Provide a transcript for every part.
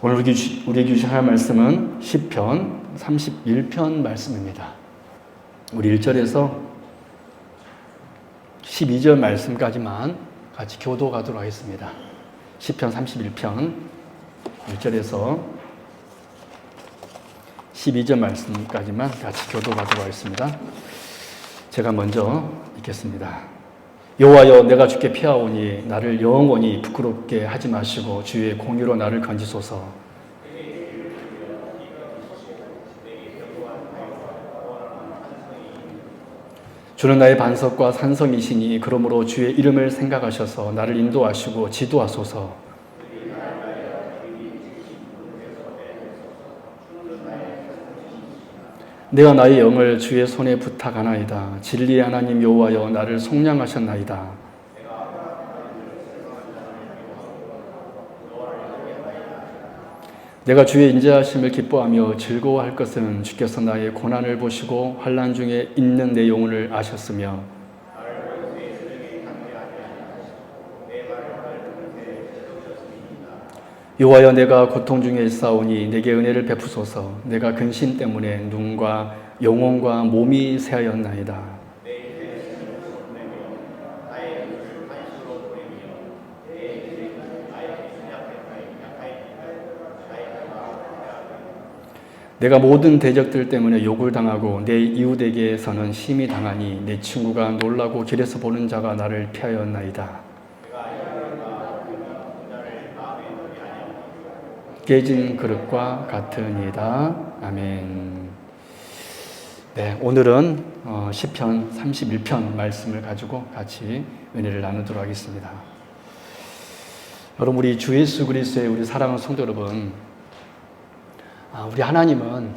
오늘 우리에게 주신 하나님의 말씀은 시편 31편 말씀입니다. 우리 1절에서 12절 말씀까지만 같이 교도하도록 하겠습니다. 시편 31편 1절에서 12절 말씀까지만 같이 교도하도록 하겠습니다. 제가 먼저 읽겠습니다. 여호와여, 내가 주께 피하오니 나를 영원히 부끄럽게 하지 마시고 주의 공의로 나를 건지소서. 주는 나의 반석과 산성이시니 그러므로 주의 이름을 생각하셔서 나를 인도하시고 지도하소서. 내가 나의 영을 주의 손에 부탁하나이다. 진리의 하나님 여호와여, 나를 속량하셨나이다. 내가 주의 인자하심을 기뻐하며 즐거워할 것은 주께서 나의 고난을 보시고 환난 중에 있는 내 영혼을 아셨으며 여호와여, 내가 고통 중에 있사오니 내게 은혜를 베푸소서. 내가 근심 때문에 눈과 영혼과 몸이 새하였나이다. 내가 모든 대적들 때문에 욕을 당하고 내 이웃에게서는 심히 당하니 내 친구가 놀라고 길에서 보는 자가 나를 피하였나이다. 깨진 그릇과 같으니이다. 아멘. 네, 오늘은 시편 31편 말씀을 가지고 같이 은혜를 나누도록 하겠습니다. 여러분, 우리 주 예수 그리스도의 우리 사랑하는 성도 여러분, 우리 하나님은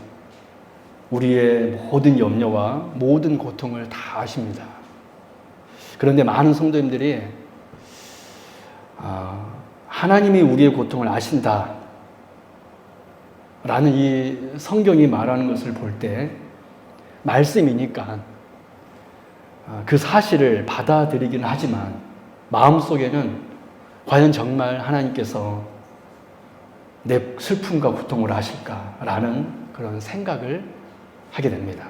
우리의 모든 염려와 모든 고통을 다 아십니다. 그런데 많은 성도님들이 하나님이 우리의 고통을 아신다 라는 이 성경이 말하는 것을 볼 때 말씀이니까 그 사실을 받아들이기는 하지만 마음속에는 과연 정말 하나님께서 내 슬픔과 고통을 아실까라는 그런 생각을 하게 됩니다.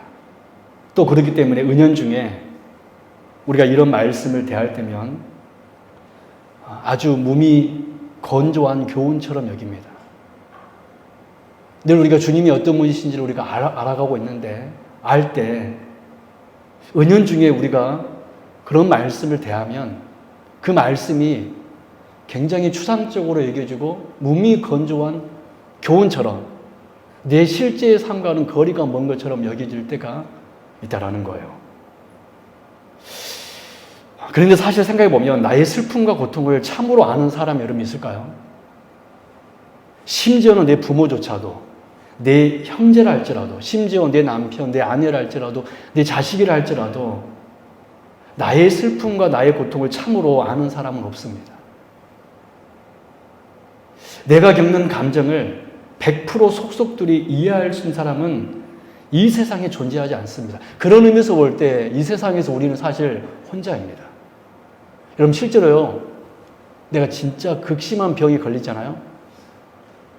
또 그렇기 때문에 은연중에 우리가 이런 말씀을 대할 때면 아주 몸이 건조한 교훈처럼 여깁니다. 늘 우리가 주님이 어떤 분이신지를 우리가 알아가고 있는데 알 때 은연중에 우리가 그런 말씀을 대하면 그 말씀이 굉장히 추상적으로 여겨지고 몸이 건조한 교훈처럼 내 실제의 삶과는 거리가 먼 것처럼 여겨질 때가 있다라는 거예요. 그런데 사실 생각해 보면 나의 슬픔과 고통을 참으로 아는 사람이 여러분 있을까요? 심지어는 내 부모조차도, 내 형제라 할지라도, 심지어 내 남편, 내 아내라 할지라도, 내 자식이라 할지라도 나의 슬픔과 나의 고통을 참으로 아는 사람은 없습니다. 내가 겪는 감정을 100% 속속들이 이해할 수 있는 사람은 이 세상에 존재하지 않습니다. 그런 의미에서 볼 때 이 세상에서 우리는 사실 혼자입니다. 여러분, 실제로요, 내가 진짜 극심한 병이 걸리잖아요.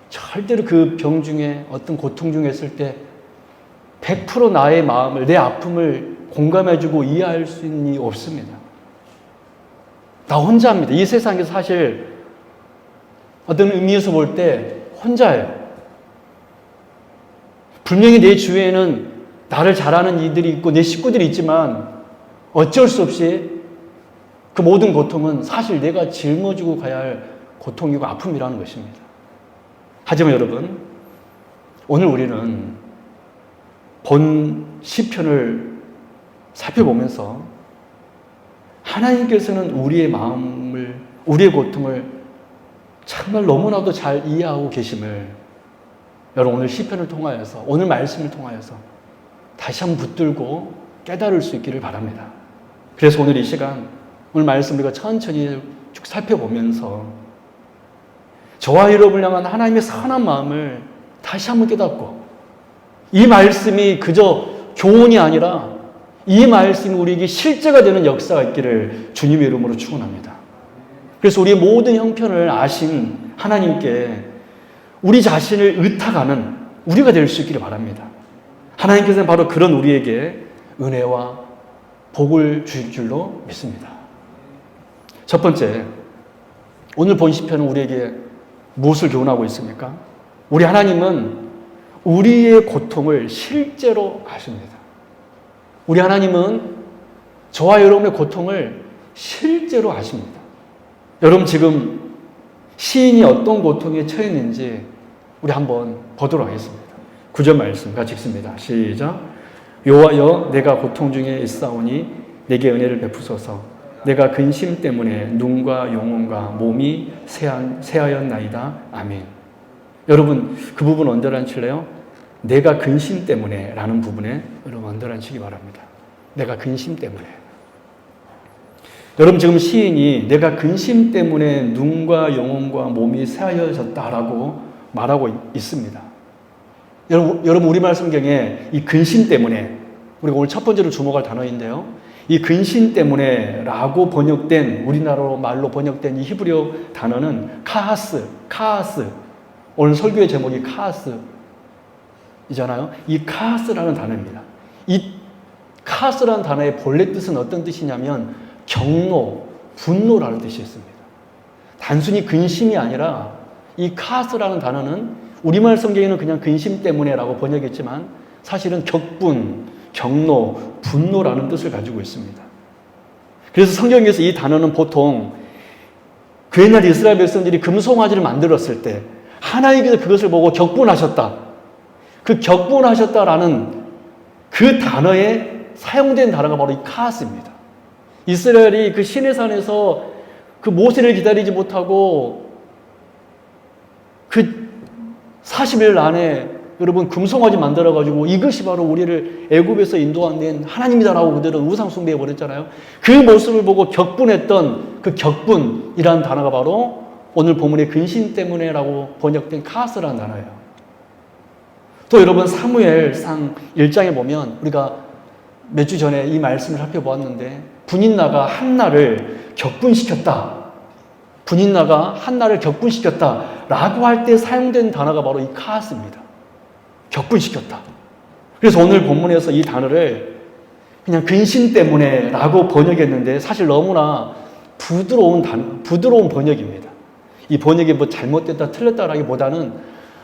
절대로 그 병 중에 어떤 고통 중에 있을 때 100% 나의 마음을, 내 아픔을 공감해주고 이해할 수 있는 일이 없습니다. 나 혼자입니다. 이 세상에서 사실 어떤 의미에서 볼 때 혼자예요. 분명히 내 주위에는 나를 잘 아는 이들이 있고 내 식구들이 있지만 어쩔 수 없이 그 모든 고통은 사실 내가 짊어지고 가야 할 고통이고 아픔이라는 것입니다. 하지만 여러분, 오늘 우리는 본 시편을 살펴보면서 하나님께서는 우리의 마음을, 우리의 고통을 정말 너무나도 잘 이해하고 계심을 여러분 오늘 시편을 통하여서, 오늘 말씀을 통하여서 다시 한번 붙들고 깨달을 수 있기를 바랍니다. 그래서 오늘 이 시간, 오늘 말씀 우리가 천천히 쭉 살펴보면서 저와 여러분을 향한 하나님의 선한 마음을 다시 한번 깨닫고 이 말씀이 그저 교훈이 아니라 이 말씀이 우리에게 실제가 되는 역사가 있기를 주님의 이름으로 축원합니다. 그래서 우리의 모든 형편을 아신 하나님께 우리 자신을 의탁하는 우리가 될 수 있기를 바랍니다. 하나님께서는 바로 그런 우리에게 은혜와 복을 주실 줄로 믿습니다. 첫 번째, 오늘 본 시편은 우리에게 무엇을 교훈하고 있습니까? 우리 하나님은 우리의 고통을 실제로 아십니다. 우리 하나님은 저와 여러분의 고통을 실제로 아십니다. 여러분 지금 시인이 어떤 고통에 처했는지 우리 한번 보도록 하겠습니다. 9절 말씀 같이 읽습니다. 시작. 여호와여 내가 고통 중에 있사오니 내게 은혜를 베푸소서. 내가 근심 때문에 눈과 영혼과 몸이 쇠하였나이다. 아멘. 여러분 그 부분 언더라인 칠래요? 내가 근심 때문에 라는 부분에 여러분 언더라인 치기 바랍니다. 내가 근심 때문에. 여러분 지금 시인이 내가 근심 때문에 눈과 영혼과 몸이 쇠하여졌다라고 말하고 있습니다. 여러분 우리말 성경에 이 근심 때문에, 우리가 오늘 첫 번째로 주목할 단어인데요, 이 근심 때문에 라고 번역된, 우리나라 말로 번역된 이 히브리어 단어는 카하스. 오늘 설교의 제목이 카하스이잖아요. 이 카하스라는 단어입니다. 이 카하스라는 단어의 본래 뜻은 어떤 뜻이냐면 경노, 분노라는 뜻이었습니다. 단순히 근심이 아니라 이 카하스라는 단어는 우리말 성경에는 그냥 근심 때문에라고 번역했지만 사실은 격분, 경노, 분노라는 뜻을 가지고 있습니다. 그래서 성경에서 이 단어는 보통 그 옛날 이스라엘 백성들이 금송아지를 만들었을 때 하나님께서 그것을 보고 격분하셨다. 그 격분하셨다라는 그 단어에 사용된 단어가 바로 이 카하스입니다. 이스라엘이 그 시내산에서 그 모세를 기다리지 못하고 그 40일 안에 여러분 금송아지 만들어가지고 이것이 바로 우리를 애굽에서 인도한 하나님이다라고 그들은 우상 숭배해 버렸잖아요. 그 모습을 보고 격분했던 그 격분이라는 단어가 바로 오늘 본문의 근심 때문에라고 번역된 카스라는 단어예요. 또 여러분 사무엘상 1장에 보면 우리가 몇 주 전에 이 말씀을 살펴보았는데 분인나가 한나를 격분시켰다. 분인나가 한나를 격분시켰다라고 할 때 사용된 단어가 바로 이 카스입니다. 격분시켰다. 그래서 오늘 본문에서 이 단어를 그냥 근심 때문에 라고 번역했는데 사실 너무나 부드러운 번역입니다. 이 번역이 뭐 잘못됐다 틀렸다라기보다는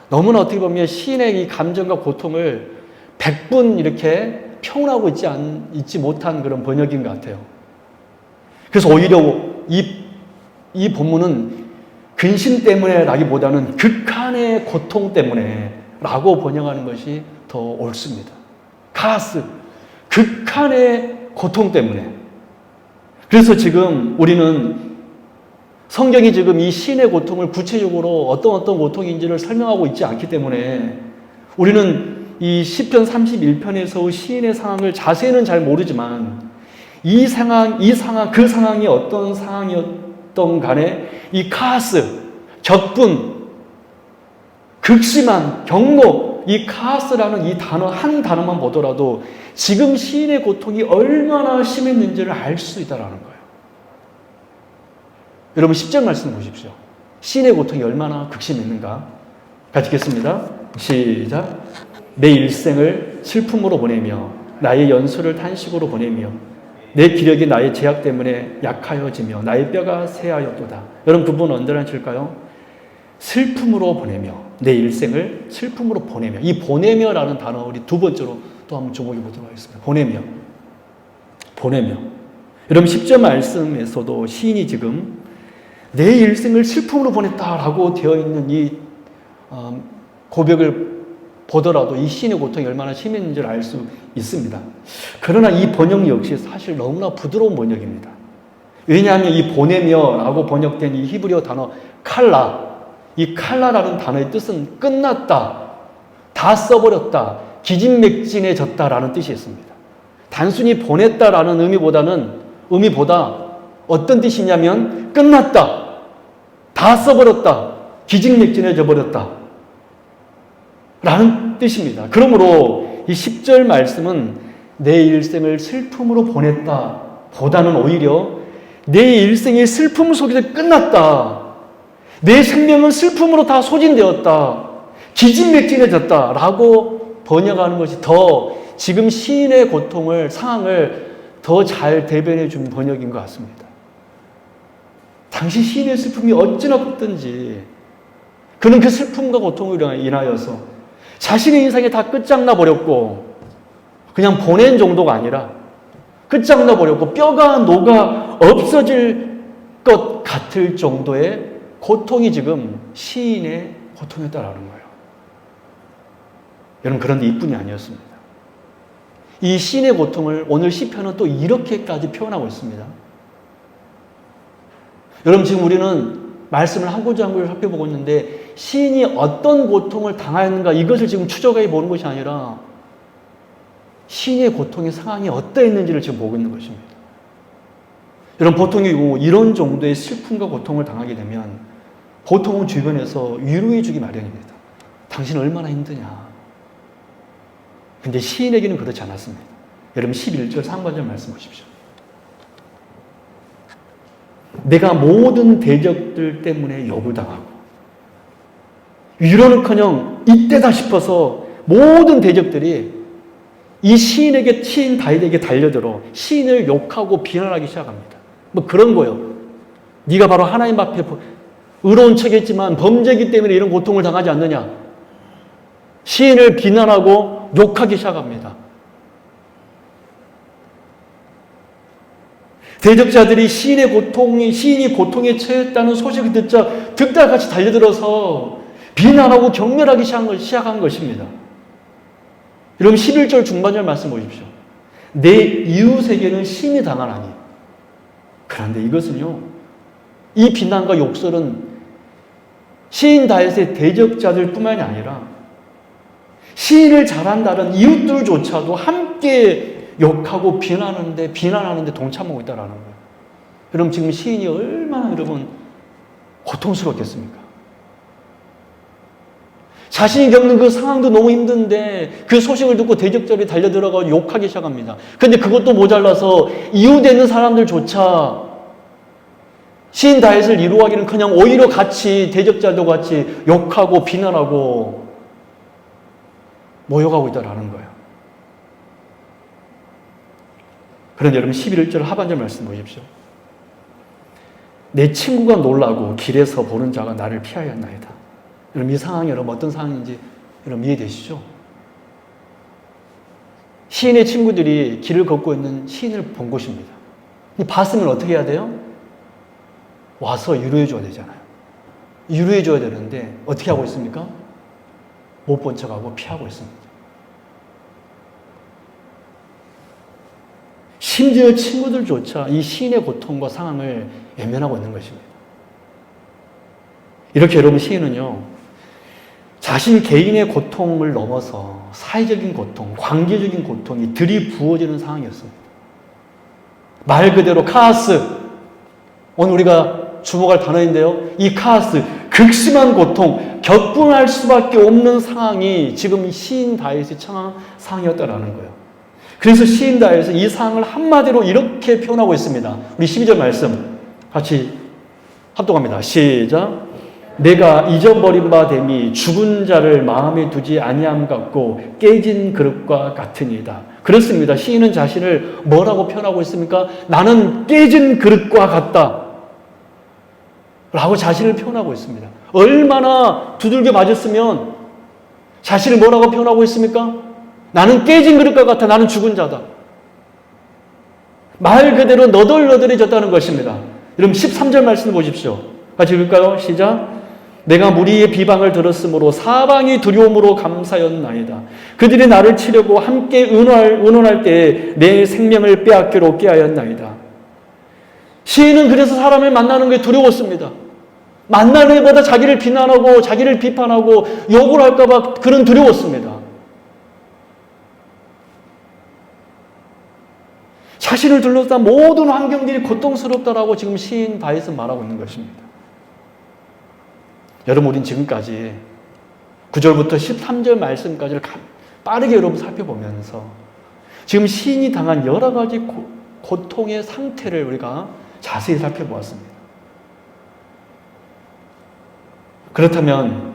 너무나 어떻게 보면 시인의 이 감정과 고통을 100분 이렇게 표현하고 있지 못한 그런 번역인 것 같아요. 그래서 오히려 이 본문은 근심 때문에 라기보다는 극한의 고통 때문에 라고 번역하는 것이 더 옳습니다. 카스, 극한의 고통 때문에. 그래서 지금 우리는 성경이 지금 이 시인의 고통을 구체적으로 어떤 고통인지를 설명하고 있지 않기 때문에 우리는 이 시편 31편에서의 시인의 상황을 자세히는 잘 모르지만 그 상황이 어떤 상황이었던 간에 이 카스, 격분, 극심한 경로, 이 카스라는 이 단어 한 단어만 보더라도 지금 시인의 고통이 얼마나 심했는지를 알 수 있다는 거예요. 여러분 10절 말씀 보십시오. 시인의 고통이 얼마나 극심했는가? 같이 읽겠습니다. 시작. 내 일생을 슬픔으로 보내며 나의 연수를 탄식으로 보내며 내 기력이 나의 제약 때문에 약하여지며 나의 뼈가 쇠하였도다. 여러분 그 부분 언제나 칠까요? 슬픔으로 보내며 내 일생을 슬픔으로 보내며. 이 보내며라는 단어 우리 두 번째로 또 한번 주목해 보도록 하겠습니다. 보내며. 여러분 10절 말씀에서도 시인이 지금 내 일생을 슬픔으로 보냈다라고 되어 있는 이 고백을 보더라도 이 시인의 고통이 얼마나 심했는지를 알 수 있습니다. 그러나 이 번역 역시 사실 너무나 부드러운 번역입니다. 왜냐하면 이 보내며라고 번역된 이 히브리어 단어 칼라, 이 칼라라는 단어의 뜻은 끝났다, 다 써버렸다, 기진맥진해졌다라는 뜻이 있습니다. 단순히 보냈다라는 의미보다 어떤 뜻이냐면 끝났다, 다 써버렸다, 기진맥진해져 버렸다 라는 뜻입니다. 그러므로 이 10절 말씀은 내 일생을 슬픔으로 보냈다 보다는 오히려 내 일생의 슬픔 속에서 끝났다, 내 생명은 슬픔으로 다 소진되었다, 기진맥진해졌다라고 번역하는 것이 더 지금 시인의 고통을, 상황을 더 잘 대변해 준 번역인 것 같습니다. 당시 시인의 슬픔이 어찌나 컸든지 그는 그 슬픔과 고통으로 인하여서 자신의 인생이 다 끝장나 버렸고, 그냥 보낸 정도가 아니라 끝장나 버렸고 뼈가 녹아 없어질 것 같을 정도의 고통이 지금 시인의 고통이었다라는 거예요. 여러분, 그런데 이뿐이 아니었습니다. 이 시인의 고통을 오늘 시편은 또 이렇게까지 표현하고 있습니다. 여러분, 지금 우리는 말씀을 한 구절 한 구절 살펴보고 있는데 시인이 어떤 고통을 당하였는가 이것을 지금 추적해 보는 것이 아니라 시인의 고통의 상황이 어떠했는지를 지금 보고 있는 것입니다. 여러분, 보통 이런 정도의 슬픔과 고통을 당하게 되면 보통은 주변에서 위로해 주기 마련입니다. 당신 얼마나 힘드냐. 근데 시인에게는 그렇지 않았습니다. 여러분, 11절 상반절 말씀 보십시오. 내가 모든 대적들 때문에 역을당하고, 위로는커녕 이때다 싶어서 모든 대적들이 이 시인에게, 시인 다윗에게 달려들어 시인을 욕하고 비난하기 시작합니다. 뭐 그런 거요. 네가 바로 하나님 앞에 의로운 척했지만 범죄이기 때문에 이런 고통을 당하지 않느냐. 시인을 비난하고 욕하기 시작합니다. 대적자들이 시인이 고통에 처했다는 소식을 듣자 득달같이 달려들어서 비난하고 경멸하기 시작한 것입니다. 여러분, 11절 중반절 말씀 보십시오. 내 이웃에게는 심히 당하나니. 그런데 이것은요, 이 비난과 욕설은 시인 다윗의 대적자들 뿐만이 아니라 시인을 잘한다는 이웃들조차도 함께 욕하고 비난하는데 동참하고 있다는 거예요. 여러분, 지금 시인이 얼마나 여러분 고통스럽겠습니까? 자신이 겪는 그 상황도 너무 힘든데 그 소식을 듣고 대적자들이 달려들어가 욕하기 시작합니다. 그런데 그것도 모자라서 이웃에 있는 사람들조차 시인 다윗을 위로하기는 그냥 오히려 같이 대적자도 같이 욕하고 비난하고 모욕하고 있다는 거예요. 그런데 여러분, 11절 하반절 말씀 보십시오. 내 친구가 놀라고 길에서 보는 자가 나를 피하였나이다. 여러분, 이 상황이 여러분 어떤 상황인지 여러분 이해되시죠? 시인의 친구들이 길을 걷고 있는 시인을 본 것입니다. 봤으면 어떻게 해야 돼요? 와서 위로해 줘야 되잖아요. 위로해 줘야 되는데 어떻게 하고 있습니까? 못 본 척하고 피하고 있습니다. 심지어 친구들조차 이 시인의 고통과 상황을 외면하고 있는 것입니다. 이렇게 여러분, 시인은요, 자신 개인의 고통을 넘어서 사회적인 고통, 관계적인 고통이 들이부어지는 상황이었습니다. 말 그대로 카오스, 오늘 우리가 주목할 단어인데요, 이 카오스, 극심한 고통, 격분할 수밖에 없는 상황이 지금 시인 다윗의 처한 상황이었다라는 거예요. 그래서 시인 다윗은 이 상황을 한마디로 이렇게 표현하고 있습니다. 우리 12절 말씀 같이 합독합니다. 시작. 내가 잊어버린 바 됨이 죽은 자를 마음에 두지 아니함 같고 깨진 그릇과 같으니이다. 그렇습니다. 시인은 자신을 뭐라고 표현하고 있습니까? 나는 깨진 그릇과 같다 라고 자신을 표현하고 있습니다. 얼마나 두들겨 맞았으면 자신을 뭐라고 표현하고 있습니까? 나는 깨진 그릇과 같아. 나는 죽은 자다. 말 그대로 너덜너덜해졌다는 것입니다. 여러분, 13절 말씀 보십시오. 같이 읽을까요? 시작. 내가 무리의 비방을 들었으므로 사방이 두려움으로 감사였나이다. 그들이 나를 치려고 함께 의논할 때에 내 생명을 빼앗기로 깨하였나이다. 시인은 그래서 사람을 만나는 게 두려웠습니다. 만나는 것보다 자기를 비난하고 자기를 비판하고 욕을 할까 봐 그는 두려웠습니다. 자신을 둘러싼 모든 환경들이 고통스럽다라고 지금 시인 다윗은 말하고 있는 것입니다. 여러분, 우린 지금까지 9절부터 13절 말씀까지를 빠르게 여러분 살펴보면서 지금 시인이 당한 여러 가지 고통의 상태를 우리가 자세히 살펴보았습니다. 그렇다면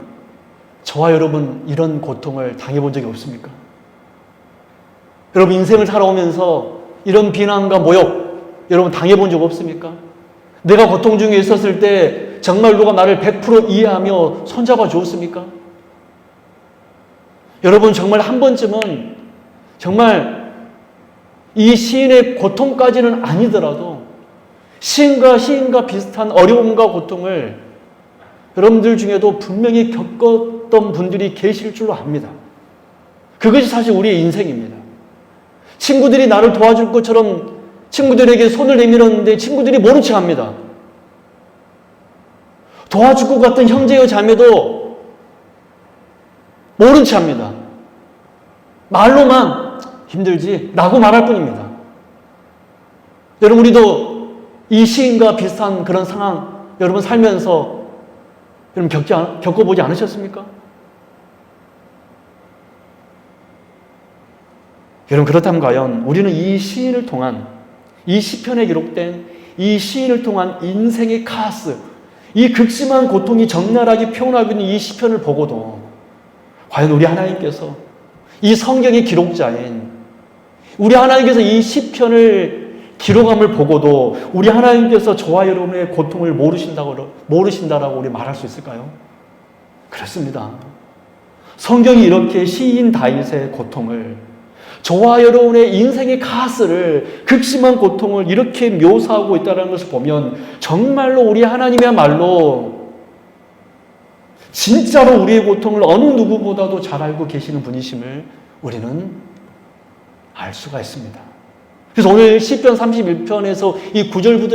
저와 여러분 이런 고통을 당해본 적이 없습니까? 여러분 인생을 살아오면서 이런 비난과 모욕 여러분 당해본 적 없습니까? 내가 고통 중에 있었을 때 정말 누가 나를 100% 이해하며 손잡아 주었습니까? 여러분 정말 한 번쯤은 정말 이 시인의 고통까지는 아니더라도 시인과 비슷한 어려움과 고통을 여러분들 중에도 분명히 겪었던 분들이 계실 줄로 압니다. 그것이 사실 우리의 인생입니다. 친구들이 나를 도와줄 것처럼 친구들에게 손을 내밀었는데 친구들이 모른 척 합니다. 도와줄 것 같은 형제여 자매도 모른 척 합니다. 말로만 힘들지 라고 말할 뿐입니다. 여러분 우리도 이 시인과 비슷한 그런 상황 여러분 살면서 여러분 겪어보지 않으셨습니까? 여러분 그렇다면 과연 우리는 이 시인을 통한 이 시편에 기록된 이 시인을 통한 인생의 카오스 이 극심한 고통이 적나라하게 표현하고 있는 이 시편을 보고도 과연 우리 하나님께서 이 성경의 기록자인 우리 하나님께서 이 시편을 기록함을 보고도 우리 하나님께서 저와 여러분의 고통을 모르신다라고 우리 말할 수 있을까요? 그렇습니다. 성경이 이렇게 시인 다윗의 고통을 저와 여러분의 인생의 카스를 극심한 고통을 이렇게 묘사하고 있다는 것을 보면 정말로 우리 하나님이야말로 진짜로 우리의 고통을 어느 누구보다도 잘 알고 계시는 분이심을 우리는 알 수가 있습니다. 그래서 오늘 시편 31편에서 이 9절부터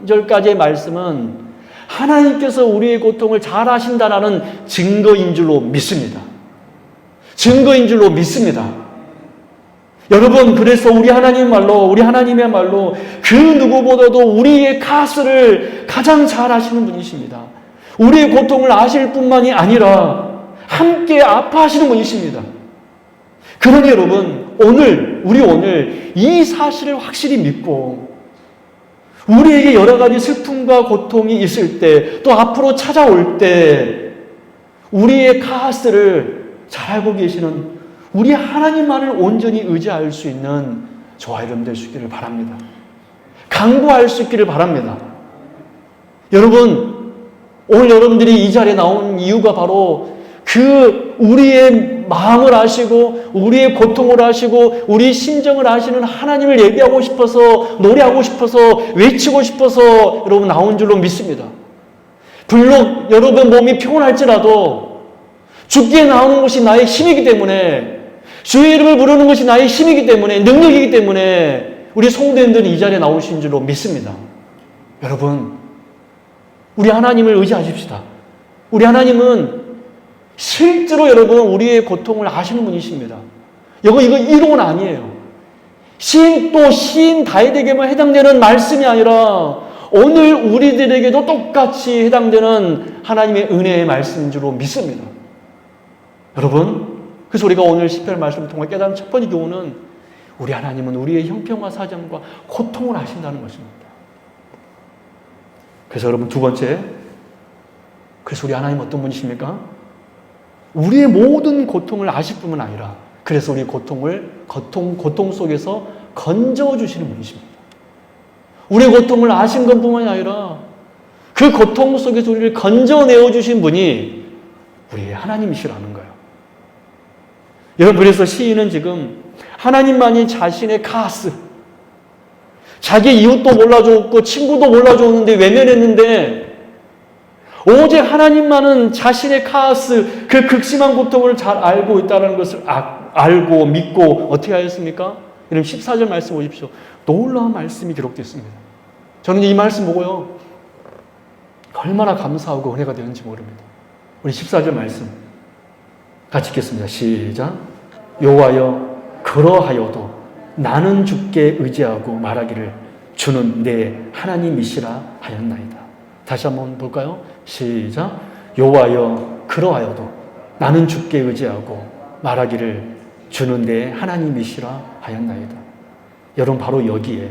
13절까지의 말씀은 하나님께서 우리의 고통을 잘 아신다라는 증거인 줄로 믿습니다. 증거인 줄로 믿습니다. 여러분 그래서 우리 하나님의 말로 그 누구보다도 우리의 카스를 가장 잘 아시는 분이십니다. 우리의 고통을 아실 뿐만이 아니라 함께 아파하시는 분이십니다. 그러니 여러분 우리 오늘 이 사실을 확실히 믿고 우리에게 여러 가지 슬픔과 고통이 있을 때 또 앞으로 찾아올 때 우리의 카스를 잘 알고 계시는 우리 하나님만을 온전히 의지할 수 있는 저와 여러분 될 수 있기를 바랍니다. 강구할 수 있기를 바랍니다. 여러분 오늘 여러분들이 이 자리에 나온 이유가 바로 그 우리의 마음을 아시고 우리의 고통을 아시고 우리 심정을 아시는 하나님을 예배하고 싶어서 노래하고 싶어서 외치고 싶어서 여러분 나온 줄로 믿습니다. 물론 여러분 몸이 피곤할지라도 죽기에 나오는 것이 나의 힘이기 때문에 주의 이름을 부르는 것이 나의 힘이기 때문에 능력이기 때문에 우리 성도님들이 이 자리에 나오신 줄로 믿습니다. 여러분 우리 하나님을 의지하십시다. 우리 하나님은 실제로 여러분 우리의 고통을 아시는 분이십니다. 이거 이론은 아니에요. 시인 다윗에게만 해당되는 말씀이 아니라 오늘 우리들에게도 똑같이 해당되는 하나님의 은혜의 말씀인 줄로 믿습니다. 여러분 그래서 우리가 오늘 시편 말씀을 통해 깨달은 첫 번째 교훈은 우리 하나님은 우리의 형편과 사정과 고통을 아신다는 것입니다. 그래서 여러분 두 번째 그래서 우리 하나님 어떤 분이십니까? 우리의 모든 고통을 아실 뿐만 아니라 그래서 우리 고통 속에서 건져주시는 분이십니다. 우리의 고통을 아신 것뿐만이 아니라 그 고통 속에서 우리를 건져내어 주신 분이 우리의 하나님이시라는 거예요. 여러분 그래서 시인은 지금 하나님만이 자신의 카스 자기 이웃도 몰라줬고 친구도 몰라줬는데 외면했는데 오직 하나님만은 자신의 카스 그 극심한 고통을 잘 알고 있다는 것을 알고 믿고 어떻게 하였습니까? 여러분 14절 말씀 보십시오. 놀라운 말씀이 기록됐습니다. 저는 이 말씀 보고요 얼마나 감사하고 은혜가 되는지 모릅니다. 우리 14절 말씀 같이 읽겠습니다. 시작. 여호와여 그러하여도 나는 주께 의지하고 말하기를 주는 내 하나님이시라 하였나이다. 다시 한번 볼까요? 시작. 여호와여 그러하여도 나는 주께 의지하고 말하기를 주는 내 하나님이시라 하였나이다. 여러분 바로 여기에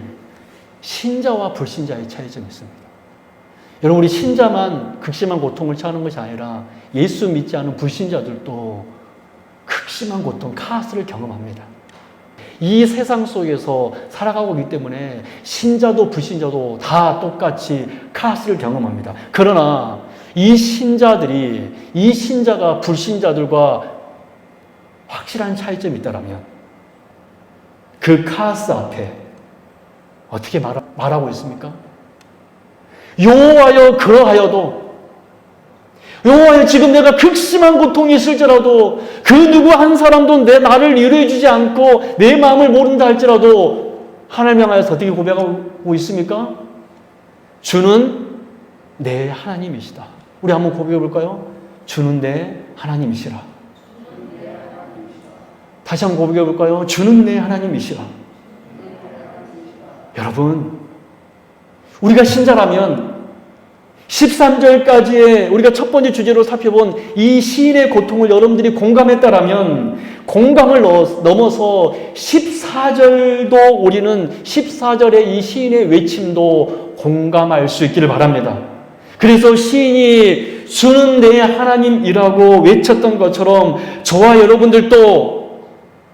신자와 불신자의 차이점이 있습니다. 여러분, 우리 신자만 극심한 고통을 처하는 것이 아니라 예수 믿지 않은 불신자들도 극심한 고통, 카스를 경험합니다. 이 세상 속에서 살아가고 있기 때문에 신자도 불신자도 다 똑같이 카스를 경험합니다. 그러나 이 신자가 불신자들과 확실한 차이점이 있다면 그 카스 앞에 어떻게 말하고 있습니까? 여호와여, 그러하여도, 여호와여, 지금 내가 극심한 고통이 있을지라도 그 누구 한 사람도 나를 위로해 주지 않고 내 마음을 모른다 할지라도 하나님 향하여서 어떻게 고백하고 있습니까? 주는 내 하나님이시다. 우리 한번 고백해 볼까요? 주는 내 하나님이시라. 다시 한번 고백해 볼까요? 주는 내 하나님이시라. 여러분, 우리가 신자라면 13절까지의 우리가 첫 번째 주제로 살펴본 이 시인의 고통을 여러분들이 공감했다라면 공감을 넘어서 14절도 우리는 14절의 이 시인의 외침도 공감할 수 있기를 바랍니다. 그래서 시인이 주는 내 하나님이라고 외쳤던 것처럼 저와 여러분들도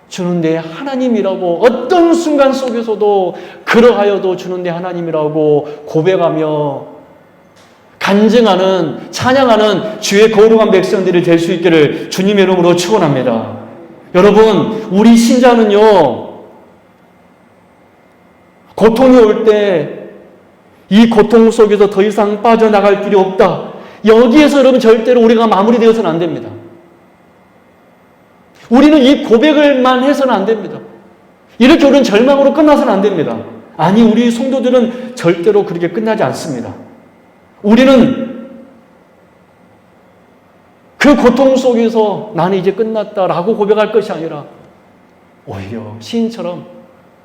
주는 내 하나님이라고 어떤 순간 속에서도 그러하여도 주는 내 하나님이라고 고백하며 간증하는, 찬양하는 주의 거룩한 백성들이 될 수 있기를 주님의 이름으로 축원합니다. 여러분, 우리 신자는요, 고통이 올 때 이 고통 속에서 더 이상 빠져나갈 길이 없다. 여기에서 여러분 절대로 우리가 마무리되어서는 안 됩니다. 우리는 이 고백을만 해서는 안 됩니다. 이렇게 우리는 절망으로 끝나서는 안 됩니다. 아니, 우리 성도들은 절대로 그렇게 끝나지 않습니다. 우리는 그 고통 속에서 나는 이제 끝났다라고 고백할 것이 아니라 오히려 시인처럼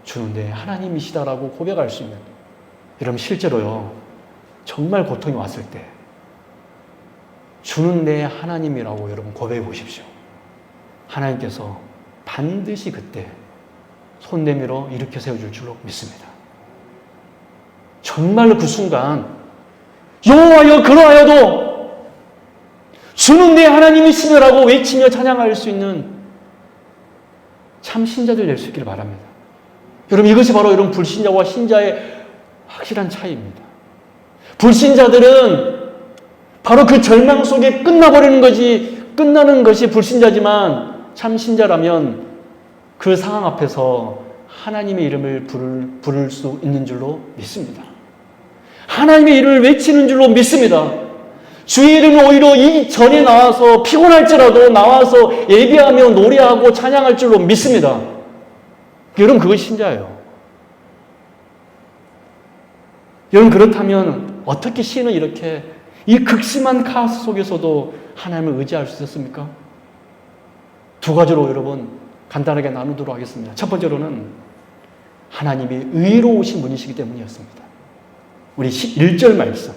주는 내 하나님이시다라고 고백할 수 있는, 여러분 실제로요, 정말 고통이 왔을 때 주는 내 하나님이라고 여러분 고백해 보십시오. 하나님께서 반드시 그때 손 내밀어 일으켜 세워줄 줄로 믿습니다. 정말로 그 순간 여호와여, 그러하여도 주는 내 하나님이시라고 외치며 찬양할 수 있는 참 신자들 될 수 있기를 바랍니다. 여러분, 이것이 바로 여러분 불신자와 신자의 확실한 차이입니다. 불신자들은 바로 그 절망 속에 끝나는 것이 불신자지만 참 신자라면 그 상황 앞에서 하나님의 이름을 부를 수 있는 줄로 믿습니다. 하나님의 이름을 외치는 줄로 믿습니다. 주의 이름을 오히려 이 전에 나와서 피곤할지라도 나와서 예배하며 노래하고 찬양할 줄로 믿습니다. 여러분, 그것이 신자예요. 여러분, 그렇다면 어떻게 시인은 이렇게 이 극심한 카오스 속에서도 하나님을 의지할 수 있었습니까? 두 가지로 여러분 간단하게 나누도록 하겠습니다. 첫 번째로는 하나님이 의로우신 분이시기 때문이었습니다. 우리 1절 말씀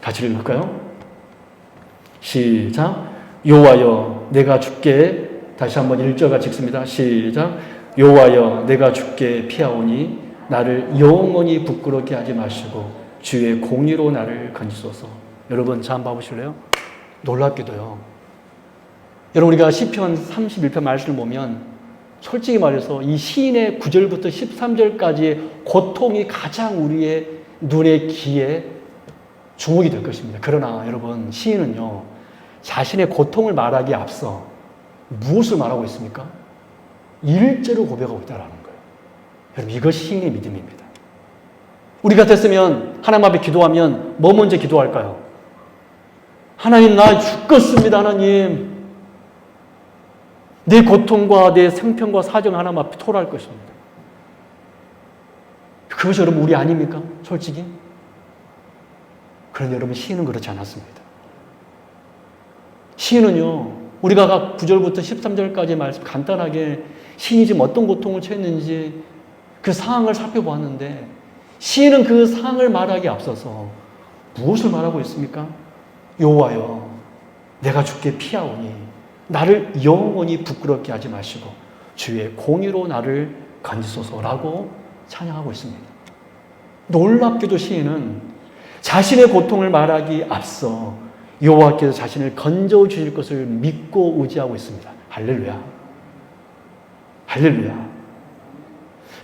같이 읽을까요? 시작. 여호와여, 내가 주께, 다시 한번 1절 같이 읽습니다. 시작. 여호와여, 내가 주께 피하오니 나를 영원히 부끄럽게 하지 마시고 주의 공의로 나를 건지소서. 여러분, 자 한번 봐보실래요? 놀랍게도요, 여러분, 우리가 시편 31편 말씀을 보면 솔직히 말해서 이 시인의 9절부터 13절까지의 고통이 가장 우리의 눈에 귀에 주목이 될 것입니다. 그러나 여러분, 시인은요, 자신의 고통을 말하기에 앞서 무엇을 말하고 있습니까? 일제로 고백하고 있다는 거예요. 여러분, 이것이 시인의 믿음입니다. 우리 같았으면 하나님 앞에 기도하면 뭐 먼저 기도할까요? 하나님, 나 죽겠습니다. 하나님, 내 고통과 내 생편과 사정 하나님 앞에 토로할 것입니다. 그것이 여러분 우리 아닙니까? 솔직히. 그런데 여러분, 시인은 그렇지 않았습니다. 시인은요, 우리가 9절부터 13절까지 말씀 간단하게 시인이 지금 어떤 고통을 처했는지 그 상황을 살펴보았는데, 시인은 그 상황을 말하기에 앞서서 무엇을 말하고 있습니까? 여호와여, 내가 주께 피하오니 나를 영원히 부끄럽게 하지 마시고 주의 공의로 나를 건지소서라고 찬양하고 있습니다. 놀랍게도 시인은 자신의 고통을 말하기 앞서 여호와께서 자신을 건져 주실 것을 믿고 의지하고 있습니다. 할렐루야. 할렐루야.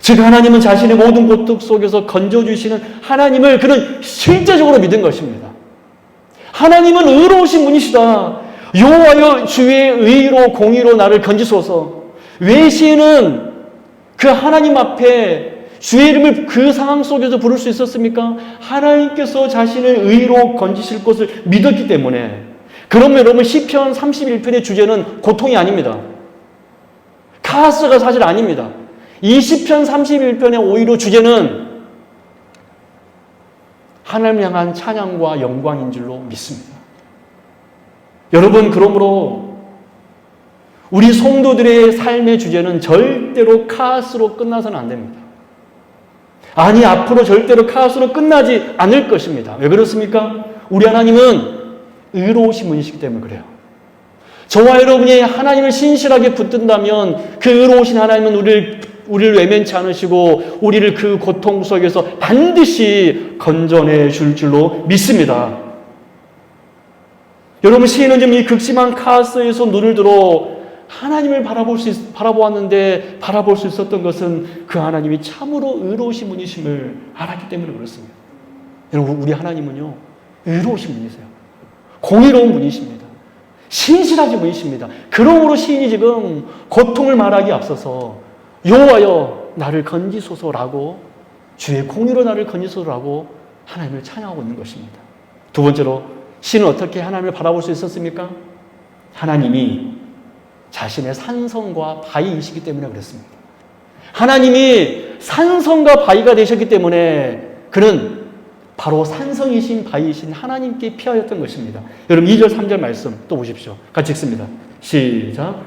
즉 하나님은 자신의 모든 고통 속에서 건져 주시는 하나님을 그는 실제적으로 믿은 것입니다. 하나님은 의로우신 분이시다. 여호와여 주의 의로 공의로 나를 건지소서. 왜 시인은 그 하나님 앞에 주의 이름을 그 상황 속에서 부를 수 있었습니까? 하나님께서 자신을 의로 건지실 것을 믿었기 때문에. 그러면 여러분 시편 31편의 주제는 고통이 아닙니다. 카스가 사실 아닙니다. 이 시편 31편의 오히려 주제는 하나님을 향한 찬양과 영광인 줄로 믿습니다. 여러분, 그러므로 우리 성도들의 삶의 주제는 절대로 카스로 끝나서는 안 됩니다. 아니, 앞으로 절대로 카스로 끝나지 않을 것입니다. 왜 그렇습니까? 우리 하나님은 의로우신 분이시기 때문에 그래요. 저와 여러분이 하나님을 신실하게 붙든다면 그 의로우신 하나님은 우리를 외면치 않으시고 우리를 그 고통 속에서 반드시 건져내 줄 줄로 믿습니다. 여러분, 시인은 지금 이 극심한 카스에서 눈을 들어 하나님을 바라보았는데 바라볼 수 있었던 것은 그 하나님이 참으로 의로우신 분이심을 알았기 때문에 그렇습니다. 여러분, 우리 하나님은요, 의로우신 분이세요. 공의로운 분이십니다. 신실하신 분이십니다. 그러므로 시인이 지금 고통을 말하기 앞서서 여호와여 나를 건지소서라고, 주의 공의로 나를 건지소서라고 하나님을 찬양하고 있는 것입니다. 두 번째로 시인은 어떻게 하나님을 바라볼 수 있었습니까? 하나님이 자신의 산성과 바위이시기 때문에 그랬습니다. 하나님이 산성과 바위가 되셨기 때문에 그는 바로 산성이신 바위이신 하나님께 피하였던 것입니다. 여러분 2절 3절 말씀 또 보십시오. 같이 읽습니다. 시작.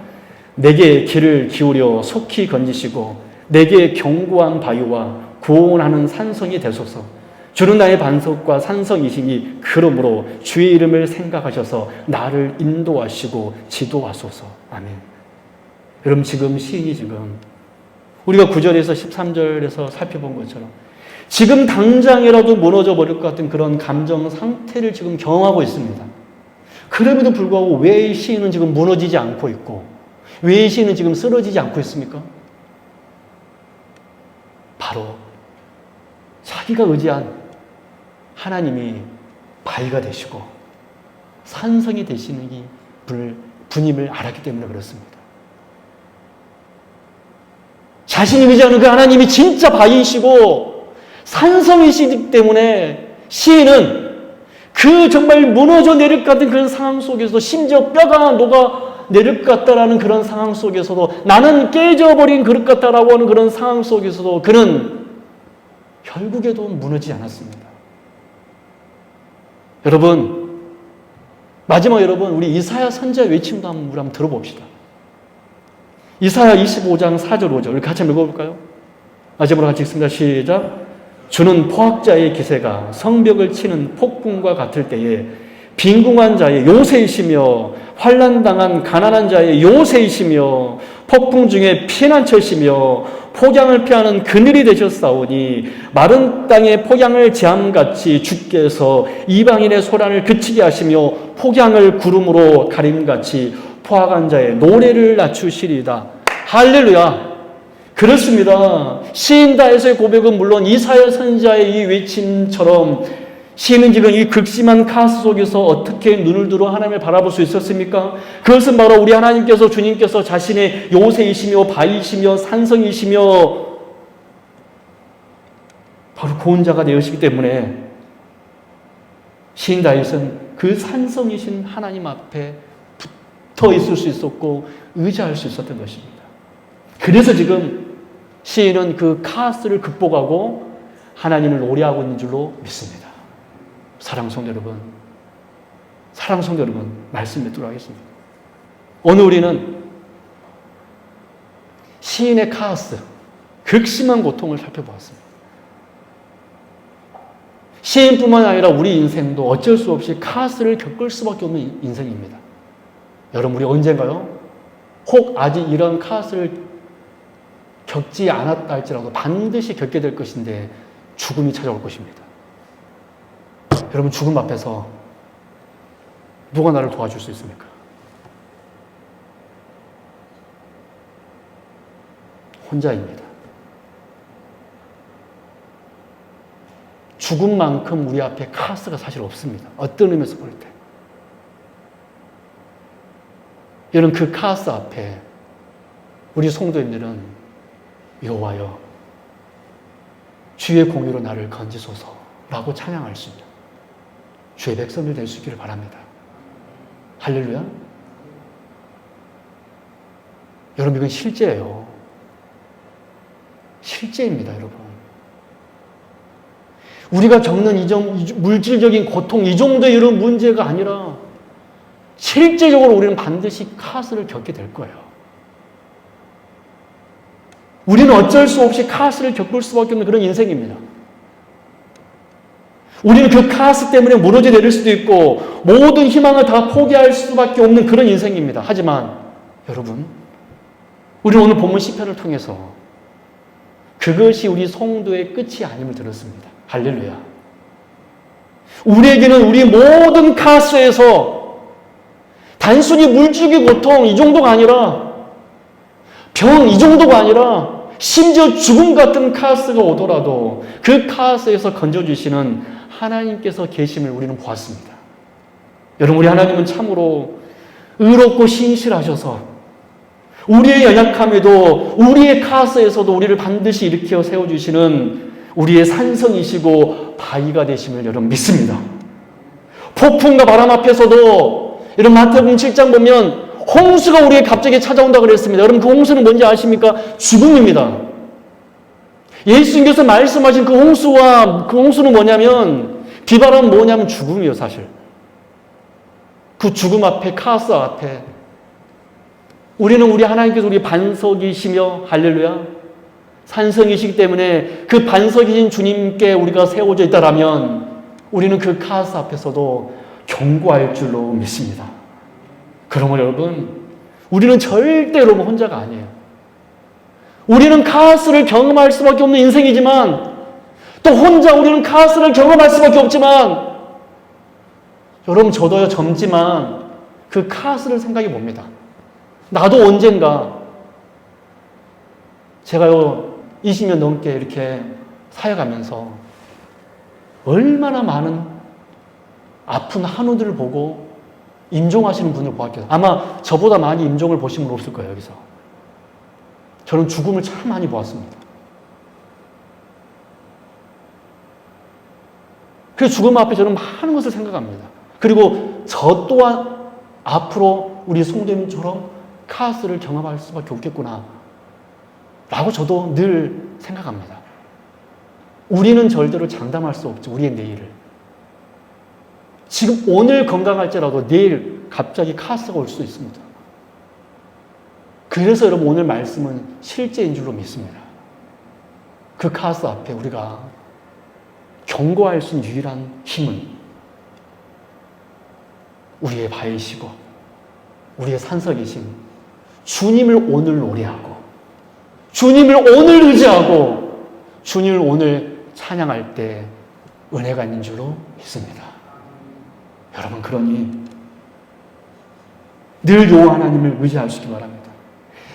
내게 귀를 기울여 속히 건지시고 내게 견고한 바위와 구원하는 산성이 되소서. 주는 나의 반석과 산성이시니 그러므로 주의 이름을 생각하셔서 나를 인도하시고 지도하소서. 아멘. 여러분, 지금 시인이 지금 우리가 9절에서 13절에서 살펴본 것처럼 지금 당장이라도 무너져 버릴 것 같은 그런 감정 상태를 지금 경험하고 있습니다. 그럼에도 불구하고 왜 시인은 지금 무너지지 않고 있고 왜 시인은 지금 쓰러지지 않고 있습니까? 바로 자기가 의지한 하나님이 바위가 되시고 산성이 되시는 이 분임을 알았기 때문에 그렇습니다. 자신이 의지하는 그 하나님이 진짜 바위이시고 산성이시기 때문에 시인은 그 정말 무너져 내릴 것 같은 그런 상황 속에서도 심지어 뼈가 녹아 내릴 것 같다라는 그런 상황 속에서도 나는 깨져버린 그릇 같다라고 하는 그런 상황 속에서도 그는 결국에도 무너지지 않았습니다. 여러분, 마지막 여러분, 우리 이사야 선지자의 외침도 한번 들어봅시다. 이사야 25장 4절 5절 우리 같이 한번 읽어볼까요? 마지막으로 같이 읽습니다. 시작. 주는 포악자의 기세가 성벽을 치는 폭풍과 같을 때에 빈궁한 자의 요새이시며 환난당한 가난한 자의 요새이시며 폭풍 중에 피난처시며 폭양을 피하는 그늘이 되셨사오니 마른 땅의 폭양을 재함같이 주께서 이방인의 소란을 그치게 하시며 폭양을 구름으로 가림같이 포악한 자의 노래를 낮추시리이다. 할렐루야. 그렇습니다. 시인 다윗의 고백은 물론 이사야 선지자의 이 외침처럼 시인은 지금 이 극심한 카스 속에서 어떻게 눈을 들어 하나님을 바라볼 수 있었습니까? 그것은 바로 우리 하나님께서 주님께서 자신의 요새이시며 바위이시며 산성이시며 바로 구원자가 되으시기 때문에 시인 다윗은 그 산성이신 하나님 앞에 붙어 있을 수 있었고 의지할 수 있었던 것입니다. 그래서 지금 시인은 그 카스를 극복하고 하나님을 노래하고 있는 줄로 믿습니다. 사랑하는 성도 여러분, 말씀 맺도록 하겠습니다. 오늘 우리는 시인의 카스, 극심한 고통을 살펴보았습니다. 시인뿐만 아니라 우리 인생도 어쩔 수 없이 카스를 겪을 수밖에 없는 인생입니다. 여러분, 우리 언젠가요? 혹 아직 이런 카스를 겪지 않았다 할지라도 반드시 겪게 될 것인데 죽음이 찾아올 것입니다. 여러분, 죽음 앞에서 누가 나를 도와줄 수 있습니까? 혼자입니다. 죽음만큼 우리 앞에 카스가 사실 없습니다. 어떤 의미에서 볼 때. 여러분, 그 카스 앞에 우리 성도님들은 여호와여 주의 공의로 나를 건지소서라고 찬양할 수 있는 주의 백성들 될 수 있기를 바랍니다. 할렐루야. 여러분, 이건 실제예요. 실제입니다, 여러분. 우리가 겪는 물질적인 고통, 이 정도의 이런 문제가 아니라 실제적으로 우리는 반드시 카스를 겪게 될 거예요. 우리는 어쩔 수 없이 카스를 겪을 수밖에 없는 그런 인생입니다. 우리는 그 카스 때문에 무너져 내릴 수도 있고 모든 희망을 다 포기할 수밖에 없는 그런 인생입니다. 하지만 여러분, 우리는 오늘 본문 시편을 통해서 그것이 우리 성도의 끝이 아님을 들었습니다. 할렐루야. 우리에게는 우리 모든 카스에서 단순히 물질의 고통 이 정도가 아니라 병 이 정도가 아니라 심지어 죽음 같은 카스가 오더라도 그 카스에서 건져주시는 하나님께서 계심을 우리는 보았습니다. 여러분, 우리 하나님은 참으로 의롭고 신실하셔서 우리의 연약함에도 우리의 카스에서도 우리를 반드시 일으켜 세워주시는 우리의 산성이시고 바위가 되심을 여러분 믿습니다. 폭풍과 바람 앞에서도 여러분 마태복음 7장 보면 홍수가 우리에게 갑자기 찾아온다 그랬습니다. 여러분, 그 홍수는 뭔지 아십니까? 죽음입니다. 예수님께서 말씀하신 그 홍수는 뭐냐면, 비바람은 뭐냐면 죽음이에요, 사실. 그 죽음 앞에, 카스 앞에 우리는 우리 하나님께서 우리 반석이시며, 할렐루야, 산성이시기 때문에 그 반석이신 주님께 우리가 세워져 있다라면 우리는 그 카스 앞에서도 견고할 줄로 믿습니다. 그러면 여러분, 우리는 절대로 혼자가 아니에요. 우리는 카스를 경험할 수밖에 없는 인생이지만 또 혼자 우리는 카스를 경험할 수밖에 없지만 여러분, 저도요 젊지만 그 카스를 생각해 봅니다. 나도 언젠가 제가요 20년 넘게 이렇게 살아가면서 얼마나 많은 아픈 한우들을 보고 임종하시는 분을 보았겠어요. 아마 저보다 많이 임종을 보신 분 없을 거예요, 여기서. 저는 죽음을 참 많이 보았습니다. 그래서 죽음 앞에 저는 많은 것을 생각합니다. 그리고 저 또한 앞으로 우리 성도님처럼 카스를 경험할 수밖에 없겠구나 라고 저도 늘 생각합니다. 우리는 절대로 장담할 수 없죠, 우리의 내일을. 지금 오늘 건강할지라도 내일 갑자기 카스가 올 수 있습니다. 그래서 여러분, 오늘 말씀은 실제인 줄로 믿습니다. 그 카스 앞에 우리가 견고할 수 있는 유일한 힘은 우리의 바위시고 우리의 산석이신 주님을 오늘 노래하고 주님을 오늘 의지하고 주님을 오늘 찬양할 때 은혜가 있는 줄로 믿습니다. 여러분, 그러니 늘 여호와 하나님을 의지하시기 바랍니다.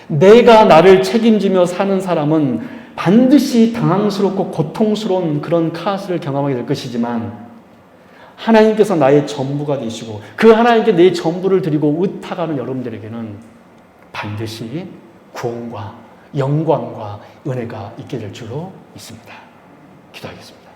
내가 나를 책임지며 사는 사람은 반드시 당황스럽고 고통스러운 그런 카스를 경험하게 될 것이지만 하나님께서 나의 전부가 되시고 그 하나님께 내 전부를 드리고 의탁하는 여러분들에게는 반드시 구원과 영광과 은혜가 있게 될 줄로 믿습니다. 기도하겠습니다.